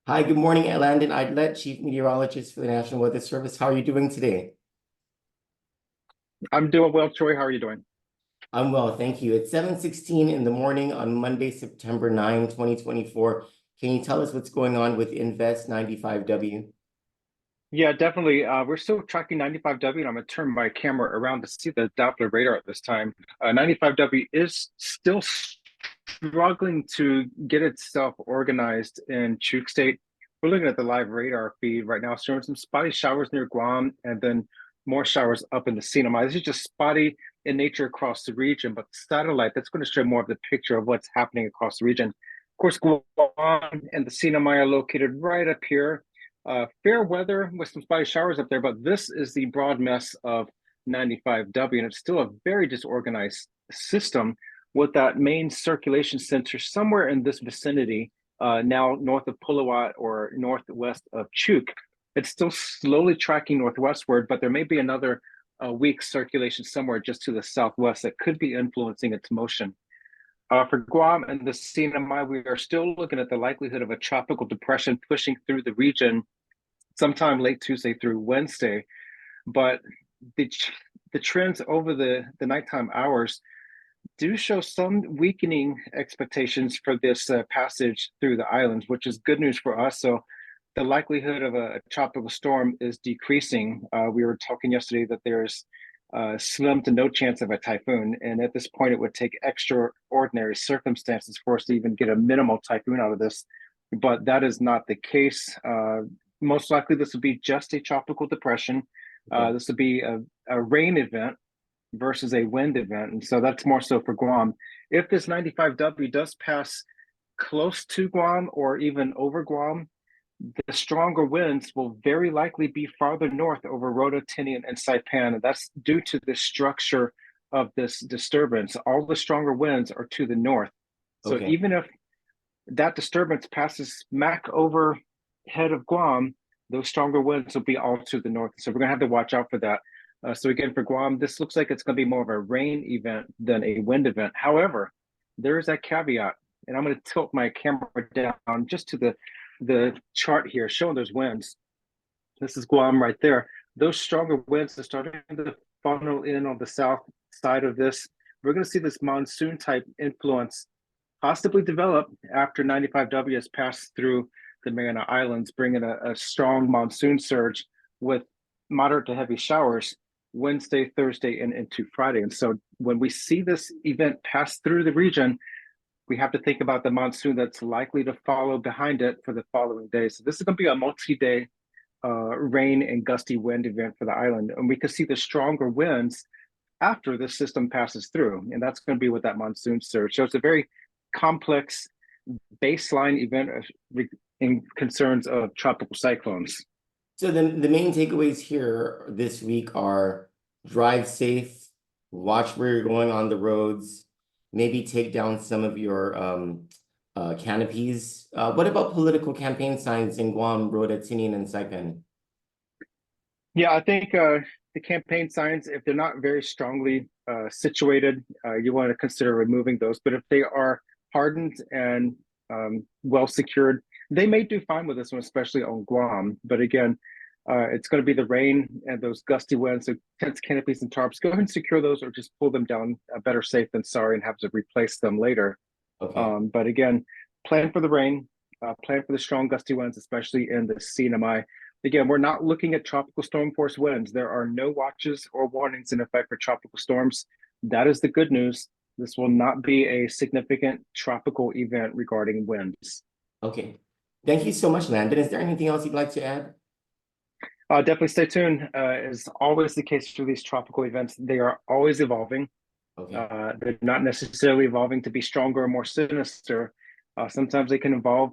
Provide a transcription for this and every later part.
Hi, good morning. Landon Aydlett, Chief Meteorologist for the National Weather Service. How are you doing today? I'm doing well, Troy. How are you doing? I'm well, thank you. It's 7:16 in the morning on Monday, September 9, 2024. Can you tell us what's going on with Invest 95W? Yeah, definitely. We're still tracking 95W, and I'm going to turn my camera around to see the Doppler radar at this time. 95W is still struggling to get itself organized in Chuuk State. We're looking at the live radar feed right now, showing some spotty showers near Guam and then more showers up in the CNMI. This is just spotty in nature across the region, but the satellite, that's going to show more of the picture of what's happening across the region. Of course, Guam and the CNMI are located right up here. Fair weather with some spotty showers up there, but this is the broad mess of 95W, and it's still a very disorganized system with that main circulation center somewhere in this vicinity, now north of Pulawatt or northwest of Chuuk. It's still slowly tracking northwestward, but there may be another weak circulation somewhere just to the southwest that could be influencing its motion. For Guam and the CNMI, we are still looking at the likelihood of a tropical depression pushing through the region sometime late Tuesday through Wednesday. But the trends over the nighttime hours do show some weakening expectations for this passage through the islands, which is good news for us. So the likelihood of a tropical storm is decreasing. We were talking yesterday that there's slim to no chance of a typhoon. And at this point, it would take extraordinary circumstances for us to even get a minimal typhoon out of this. But that is not the case. Most likely, this would be just a tropical depression. This would be a rain event versus a wind event. And so that's more so for Guam. If this 95W does pass close to Guam or even over Guam, the stronger winds will very likely be farther north over Rota, Tinian, and Saipan. And that's due to the structure of this disturbance. All the stronger winds are to the north. So even if that disturbance passes smack overhead of Guam, those stronger winds will be all to the north. So we're going to have to watch out for that. So again, for Guam, this looks like it's going to be more of a rain event than a wind event. However, there is that caveat, and I'm going to tilt my camera down just to the chart here, showing those winds. This is Guam right there. Those stronger winds are starting to funnel in on the south side of this. We're going to see this monsoon type influence possibly develop after 95W has passed through the Mariana Islands, bringing a strong monsoon surge with moderate to heavy showers Wednesday, Thursday, and into Friday. And so when we see this event pass through the region, we have to think about the monsoon that's likely to follow behind it for the following days. So this is going to be a multi-day rain and gusty wind event for the island. And we could see the stronger winds after this system passes through. And that's going to be with that monsoon surge. So it's a very complex baseline event in concerns of tropical cyclones. So the main takeaways here this week are drive safe, watch where you're going on the roads, maybe take down some of your canopies. What about political campaign signs in Guam, Rota, Tinian, and Saipan? Yeah, I think the campaign signs, if they're not very strongly situated, you want to consider removing those. But if they are hardened and well secured, they may do fine with this one, especially on Guam. But again, it's going to be the rain and those gusty winds. So tents, canopies, and tarps, go ahead and secure those or just pull them down. Better safe than sorry and have to replace them later. But again, plan for the rain, plan for the strong gusty winds, especially in the CNMI. Again, we're not looking at tropical storm force winds. There are no watches or warnings in effect for tropical storms. That is the good news. This will not be a significant tropical event regarding winds. Okay. Thank you so much, Landon. Is there anything else you'd like to add? Definitely stay tuned. As always the case for these tropical events, they are always evolving. They're not necessarily evolving to be stronger or more sinister. Sometimes they can evolve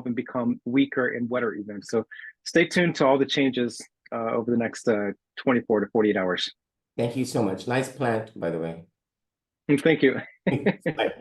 and become weaker and wetter events. So stay tuned to all the changes over the next 24 to 48 hours. Thank you so much. Nice plant, by the way. Thank you. Bye.